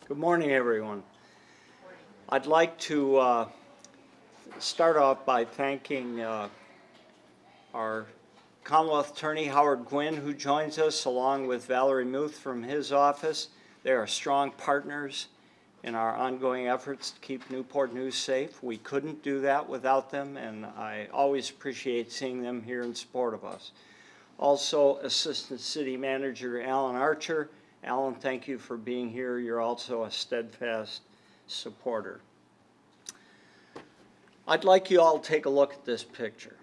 Good morning, everyone. I'd like to start off by thanking our Commonwealth Attorney Howard Gwynn, who joins us, along with Valerie Muth from his office. They are strong partners in our ongoing efforts to keep Newport News safe. We couldn't do that without them, and I always appreciate seeing them here in support of us. Also, Assistant City Manager Alan Archer. Alan, thank you for being here. You're also a steadfast supporter. I'd like you all to take a look at this picture.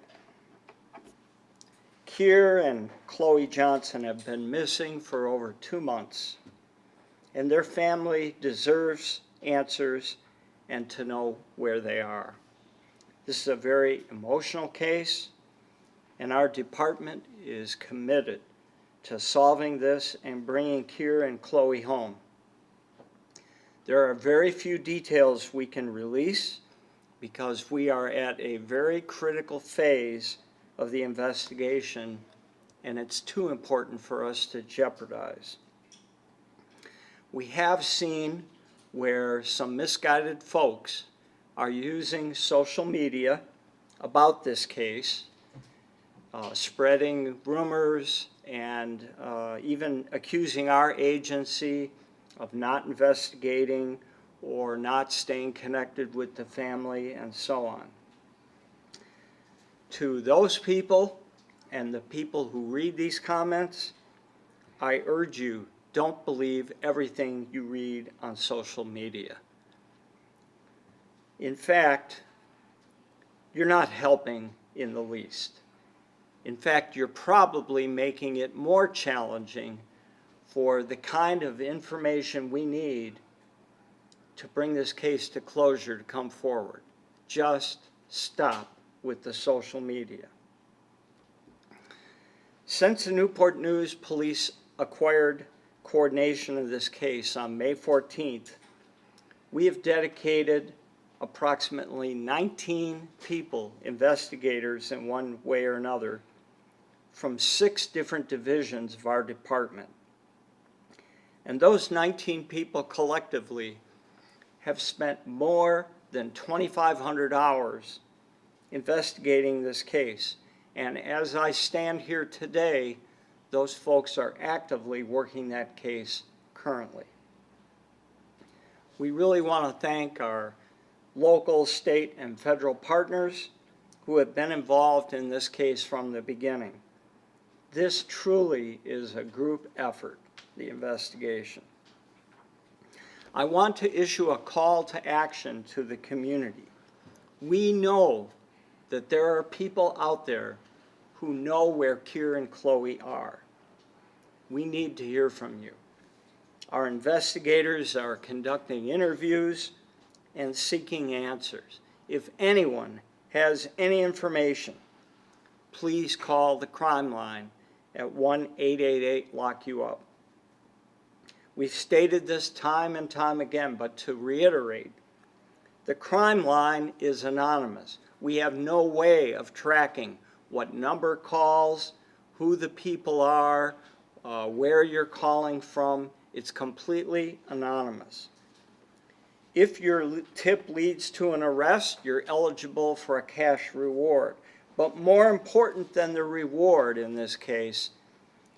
Keir and Chloe Johnson have been missing for over 2 months, and their family deserves answers and to know where they are. This is a very emotional case, and our department is committed to solving this and bringing Keir and Chloe home. There are very few details we can release because we are at a very critical phase of the investigation, and it's too important for us to jeopardize. We have seen where some misguided folks are using social media about this case, spreading rumors and even accusing our agency of not investigating or not staying connected with the family and so on. To those people and the people who read these comments, I urge you, don't believe everything you read on social media. In fact, you're not helping in the least. In fact, you're probably making it more challenging for the kind of information we need to bring this case to closure to come forward. Just stop with the social media. Since the Newport News Police acquired coordination of this case on May 14th, we have dedicated approximately 19 people, investigators in one way or another, from 6 different divisions of our department. And those 19 people collectively have spent more than 2,500 hours investigating this case. And as I stand here today, those folks are actively working that case currently. We really want to thank our local, state, and federal partners who have been involved in this case from the beginning. This truly is a group effort, the investigation. I want to issue a call to action to the community. We know that there are people out there who know where Keir and Chloe are. We need to hear from you. Our investigators are conducting interviews and seeking answers. If anyone has any information, please call the Crimeline at 1-888-LOCK-YOU-UP. We've stated this time and time again, but to reiterate, the Crimeline is anonymous. We have no way of tracking what number calls, who the people are, where you're calling from. It's completely anonymous. If your tip leads to an arrest, you're eligible for a cash reward. But more important than the reward in this case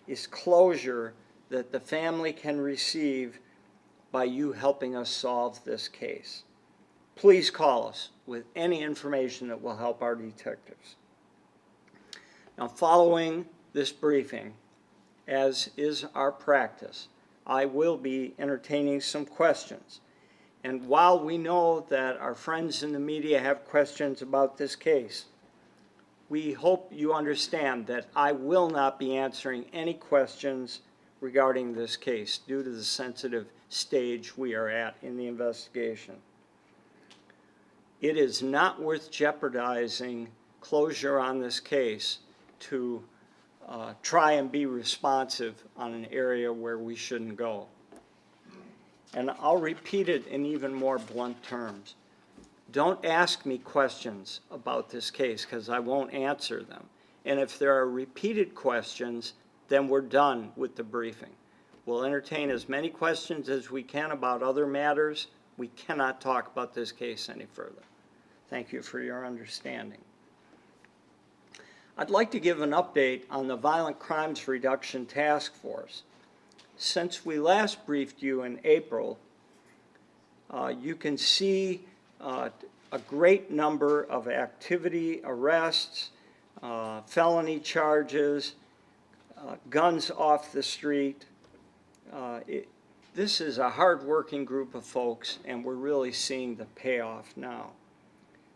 is closure that the family can receive by you helping us solve this case. Please call us with any information that will help our detectives. Now, following this briefing, as is our practice, I will be entertaining some questions. And while we know that our friends in the media have questions about this case, we hope you understand that I will not be answering any questions regarding this case due to the sensitive stage we are at in the investigation. It is not worth jeopardizing closure on this case to try and be responsive on an area where we shouldn't go. And I'll repeat it in even more blunt terms. Don't ask me questions about this case because I won't answer them. And if there are repeated questions, then we're done with the briefing. We'll entertain as many questions as we can about other matters. We cannot talk about this case any further. Thank you for your understanding. I'd like to give an update on the Violent Crimes Reduction Task Force. Since we last briefed you in April, you can see a great number of activity, arrests, felony charges, guns off the street. This is a hard-working group of folks, and we're really seeing the payoff now.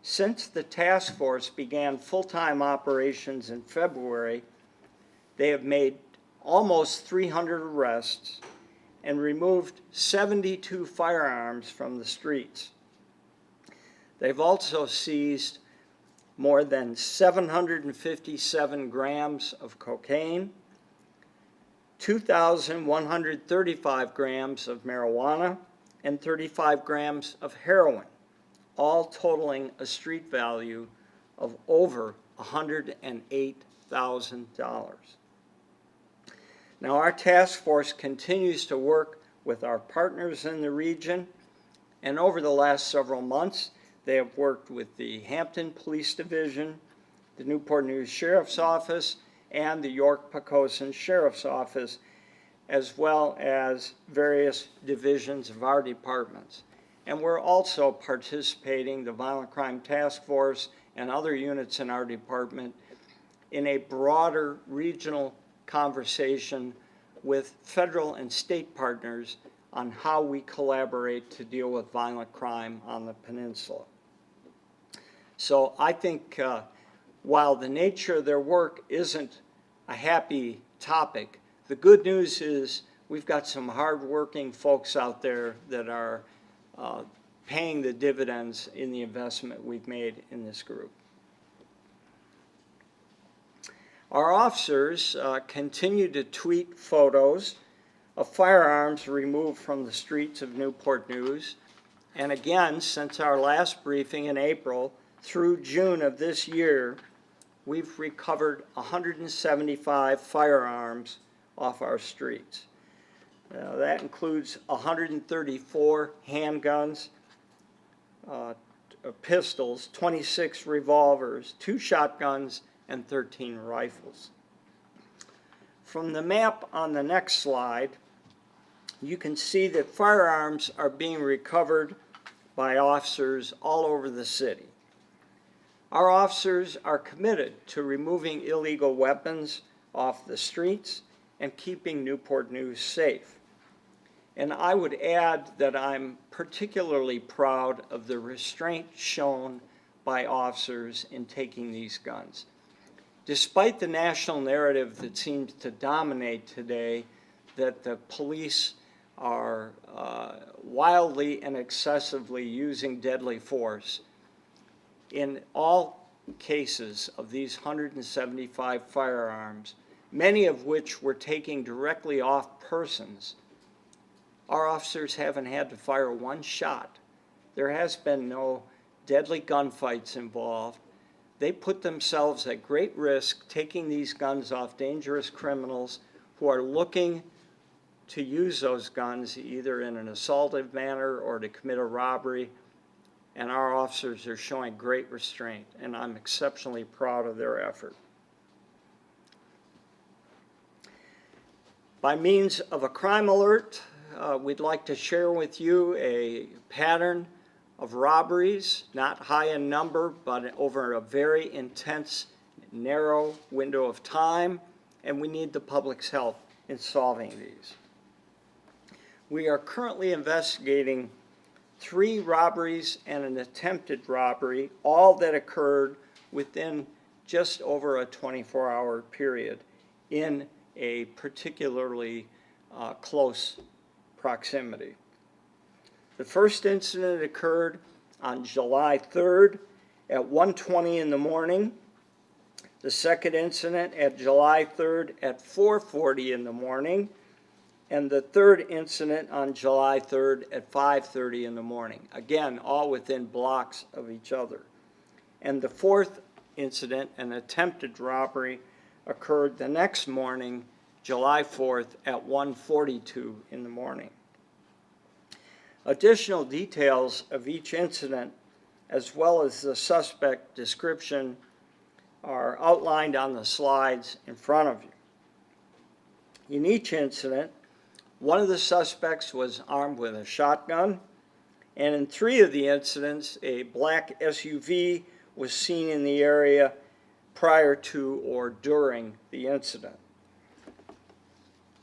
Since the task force began full-time operations in February, they have made almost 300 arrests and removed 72 firearms from the streets. They've also seized more than 757 grams of cocaine, 2,135 grams of marijuana, and 35 grams of heroin, all totaling a street value of over $108,000. Now, our task force continues to work with our partners in the region, and over the last several months, they have worked with the Hampton Police Division, the Newport News Sheriff's Office, and the York-Poquoson Sheriff's Office, as well as various divisions of our departments. And we're also participating, the Violent Crime Task Force and other units in our department, in a broader regional conversation with federal and state partners on how we collaborate to deal with violent crime on the peninsula. So I think while the nature of their work isn't a happy topic, the good news is we've got some hard-working folks out there that are paying the dividends in the investment we've made in this group. Our officers continue to tweet photos of firearms removed from the streets of Newport News. And again, since our last briefing in April through June of this year, we've recovered 175 firearms off our streets. That includes 134 handguns, pistols, 26 revolvers, 2 shotguns, and 13 rifles. From the map on the next slide, you can see that firearms are being recovered by officers all over the city. Our officers are committed to removing illegal weapons off the streets and keeping Newport News safe. And I would add that I'm particularly proud of the restraint shown by officers in taking these guns. Despite the national narrative that seems to dominate today, that the police are wildly and excessively using deadly force, in all cases of these 175 firearms, many of which were taken directly off persons, our officers haven't had to fire one shot. There has been no deadly gunfights involved. They put themselves at great risk taking these guns off dangerous criminals who are looking to use those guns either in an assaultive manner or to commit a robbery. And our officers are showing great restraint, and I'm exceptionally proud of their effort. By means of a crime alert, we'd like to share with you a pattern of robberies, not high in number, but over a very intense, narrow window of time, and we need the public's help in solving these. We are currently investigating 3 robberies and an attempted robbery, all that occurred within just over a 24-hour period in a particularly close proximity. The first incident occurred on July 3rd at 1:20 in the morning. The second incident at July 3rd at 4:40 in the morning. And the third incident on July 3rd at 5:30 in the morning. Again, all within blocks of each other. And the fourth incident, an attempted robbery, occurred the next morning July 4th at 1:42 in the morning. Additional details of each incident, as well as the suspect description, are outlined on the slides in front of you. In each incident, one of the suspects was armed with a shotgun, and in 3 of the incidents, a black SUV was seen in the area prior to or during the incident.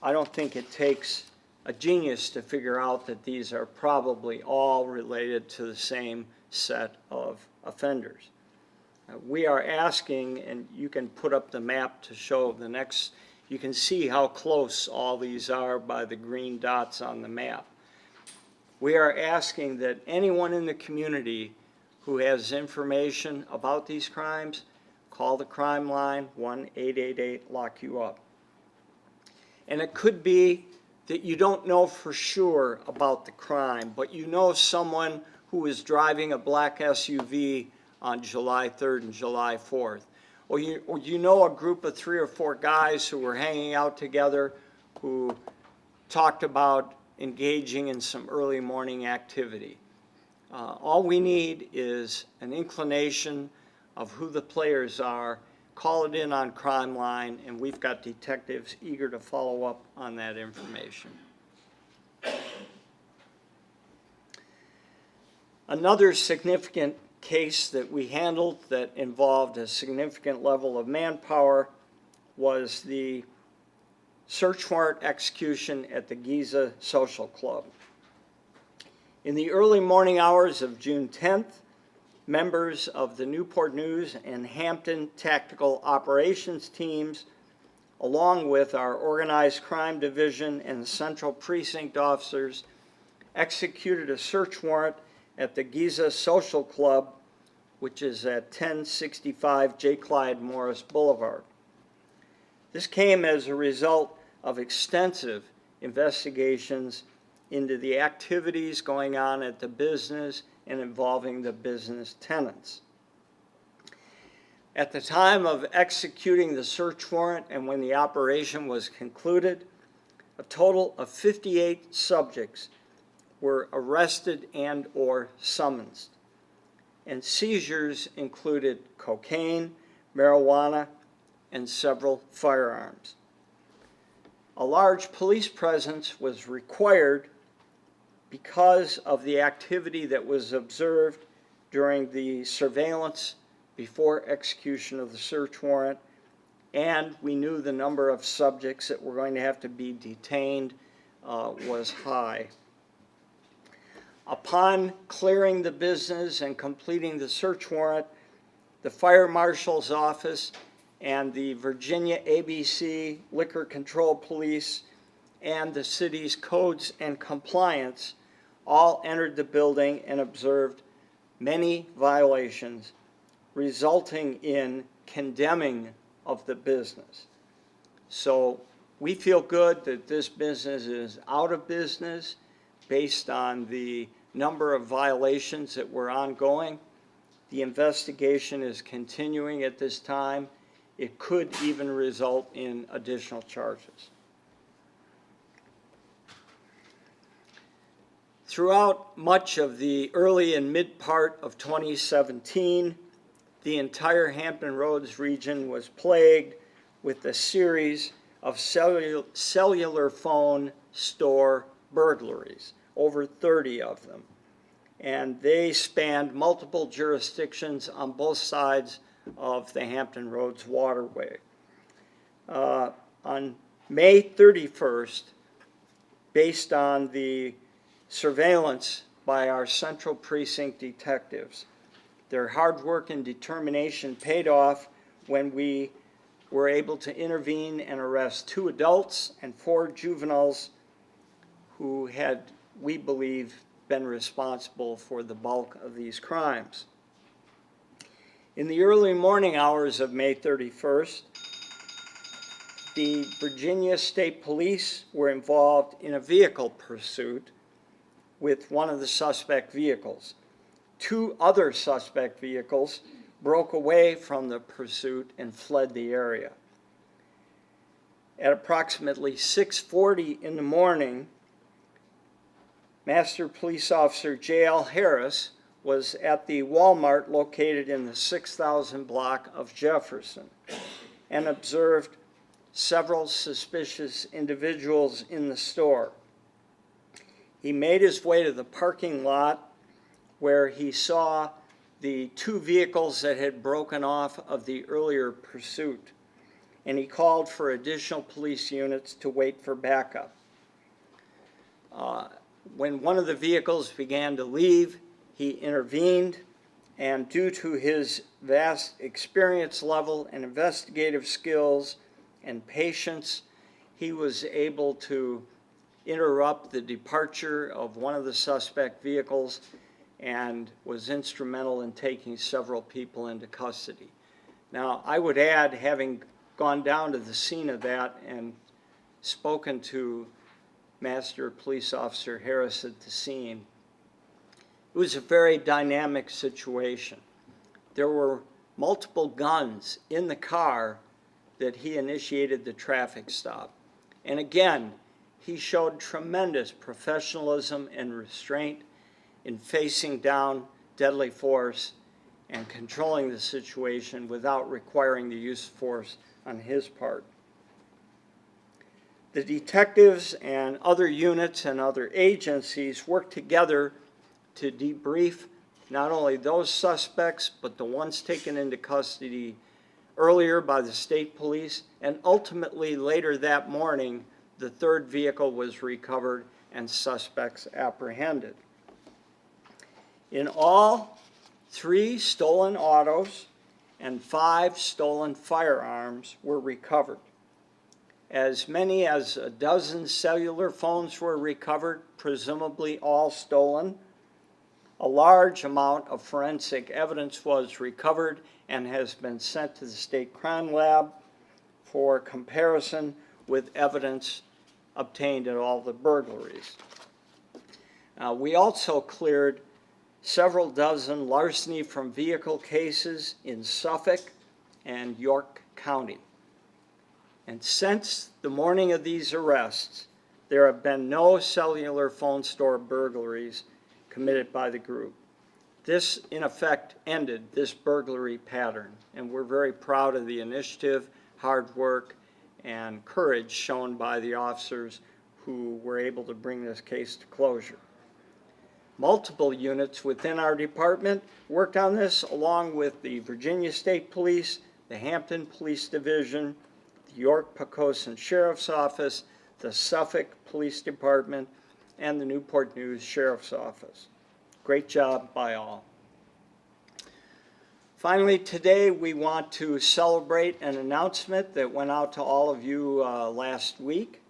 I don't think it takes a genius to figure out that these are probably all related to the same set of offenders. We are asking, and you can put up the map to show the next, you can see how close all these are by the green dots on the map. We are asking that anyone in the community who has information about these crimes, call the Crimeline, 1-888-LOCK-YOU-UP. And it could be that you don't know for sure about the crime, but you know someone who was driving a black SUV on July 3rd and July 4th. Or you know a group of 3 or 4 guys who were hanging out together who talked about engaging in some early morning activity. All we need is an inclination of who the players are. Call it in on Crimeline, and we've got detectives eager to follow up on that information. Another significant case that we handled that involved a significant level of manpower was the search warrant execution at the Giza Social Club. In the early morning hours of June 10th, members of the Newport News and Hampton Tactical Operations teams, along with our Organized Crime Division and Central Precinct officers, executed a search warrant at the Giza Social Club, which is at 1065 J. Clyde Morris Boulevard. This came as a result of extensive investigations into the activities going on at the business and involving the business tenants. At the time of executing the search warrant and when the operation was concluded, a total of 58 subjects were arrested and or summoned. And seizures included cocaine, marijuana, and several firearms. A large police presence was required because of the activity that was observed during the surveillance before execution of the search warrant, and we knew the number of subjects that were going to have to be detained was high. Upon clearing the business and completing the search warrant, the Fire Marshal's Office and the Virginia ABC Liquor Control Police and the city's Codes and Compliance all entered the building and observed many violations, resulting in condemning of the business. So we feel good that this business is out of business based on the number of violations that were ongoing. The investigation is continuing at this time. It could even result in additional charges. Throughout much of the early and mid part of 2017, the entire Hampton Roads region was plagued with a series of cellular phone store burglaries, over 30 of them. And they spanned multiple jurisdictions on both sides of the Hampton Roads waterway. On May 31st, based on the surveillance by our Central Precinct detectives, their hard work and determination paid off when we were able to intervene and arrest 2 adults and 4 juveniles who had, we believe, been responsible for the bulk of these crimes. In the early morning hours of May 31st, the Virginia State Police were involved in a vehicle pursuit with one of the suspect vehicles. 2 other suspect vehicles broke away from the pursuit and fled the area. At approximately 6:40 in the morning, Master Police Officer J.L. Harris was at the Walmart located in the 6000 block of Jefferson and observed several suspicious individuals in the store. He made his way to the parking lot where he saw the two vehicles that had broken off of the earlier pursuit, and he called for additional police units to wait for backup. When one of the vehicles began to leave, he intervened, and due to his vast experience level and investigative skills and patience, he was able to interrupt the departure of one of the suspect vehicles and was instrumental in taking several people into custody. Now, I would add, having gone down to the scene of that and spoken to Master Police Officer Harris at the scene, it was a very dynamic situation. There were multiple guns in the car that he initiated the traffic stop. And again, he showed tremendous professionalism and restraint in facing down deadly force and controlling the situation without requiring the use of force on his part. The detectives and other units and other agencies worked together to debrief not only those suspects, but the ones taken into custody earlier by the state police, and ultimately later that morning, the third vehicle was recovered and suspects apprehended. In all, 3 stolen autos and 5 stolen firearms were recovered. As many as a dozen cellular phones were recovered, presumably all stolen. A large amount of forensic evidence was recovered and has been sent to the state crime lab for comparison with evidence obtained at all the burglaries. We also cleared several dozen larceny from vehicle cases in Suffolk and York County. And since the morning of these arrests, there have been no cellular phone store burglaries committed by the group. This, in effect, ended this burglary pattern, and we're very proud of the initiative, hard work, and courage shown by the officers who were able to bring this case to closure. Multiple units within our department worked on this, along with the Virginia State Police, the Hampton Police Division, the York-Poquoson Sheriff's Office, the Suffolk Police Department, and the Newport News Sheriff's Office. Great job by all. Finally, today we want to celebrate an announcement that went out to all of you last week.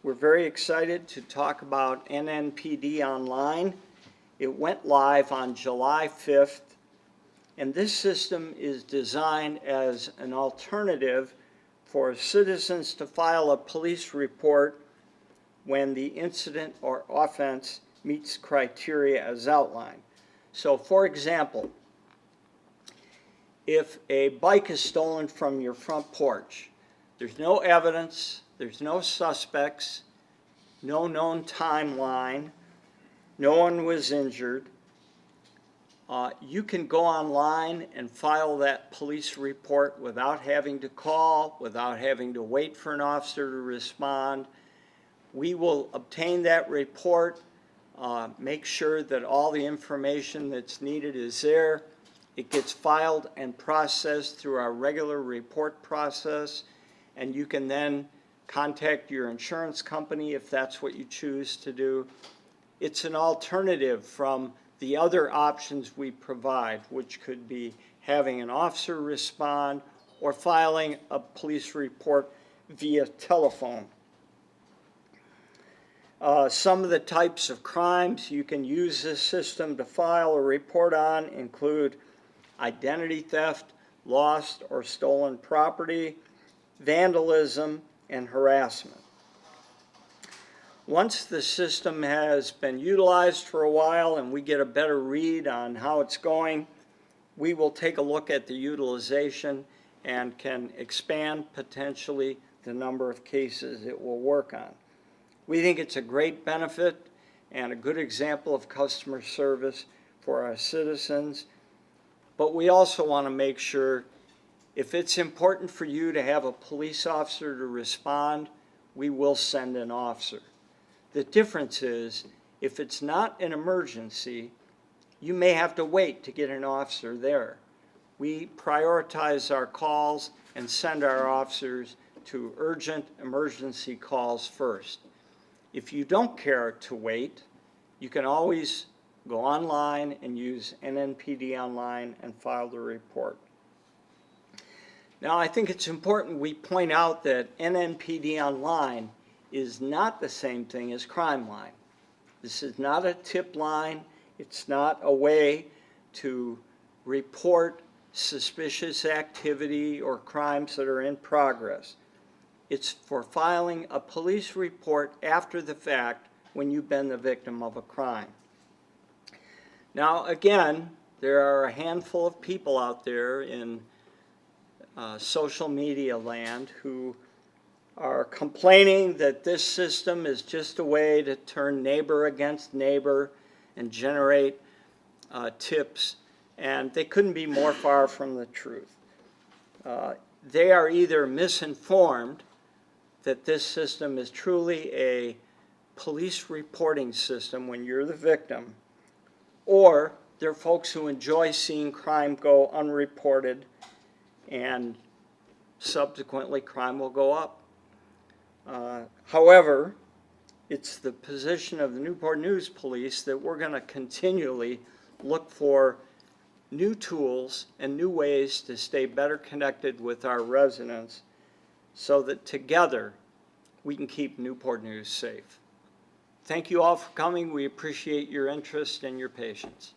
We're very excited to talk about NPD Online. It went live on July 5th, and this system is designed as an alternative for citizens to file a police report when the incident or offense meets criteria as outlined. So, for example, if a bike is stolen from your front porch, there's no evidence, there's no suspects, no known timeline, no one was injured, you can go online and file that police report without having to call, without having to wait for an officer to respond. We will obtain that report, make sure that all the information that's needed is there. It gets filed and processed through our regular report process, and you can then contact your insurance company if that's what you choose to do. It's an alternative from the other options we provide, which could be having an officer respond or filing a police report via telephone. Some of the types of crimes you can use this system to file a report on include identity theft, lost or stolen property, vandalism, and harassment. Once the system has been utilized for a while and we get a better read on how it's going, we will take a look at the utilization and can expand potentially the number of cases it will work on. We think it's a great benefit and a good example of customer service for our citizens, but we also want to make sure if it's important for you to have a police officer to respond, we will send an officer. The difference is, if it's not an emergency, you may have to wait to get an officer there. We prioritize our calls and send our officers to urgent emergency calls first. If you don't care to wait, you can always go online and use NPD Online and file the report. Now, I think it's important we point out that NPD Online is not the same thing as Crimeline. This is not a tip line. It's not a way to report suspicious activity or crimes that are in progress. It's for filing a police report after the fact when you've been the victim of a crime. Now, again, there are a handful of people out there in social media land who are complaining that this system is just a way to turn neighbor against neighbor and generate tips, and they couldn't be more far from the truth. They are either misinformed that this system is truly a police reporting system when you're the victim, or they're folks who enjoy seeing crime go unreported and subsequently crime will go up. However, it's the position of the Newport News Police that we're going to continually look for new tools and new ways to stay better connected with our residents so that together we can keep Newport News safe. Thank you all for coming. We appreciate your interest and your patience.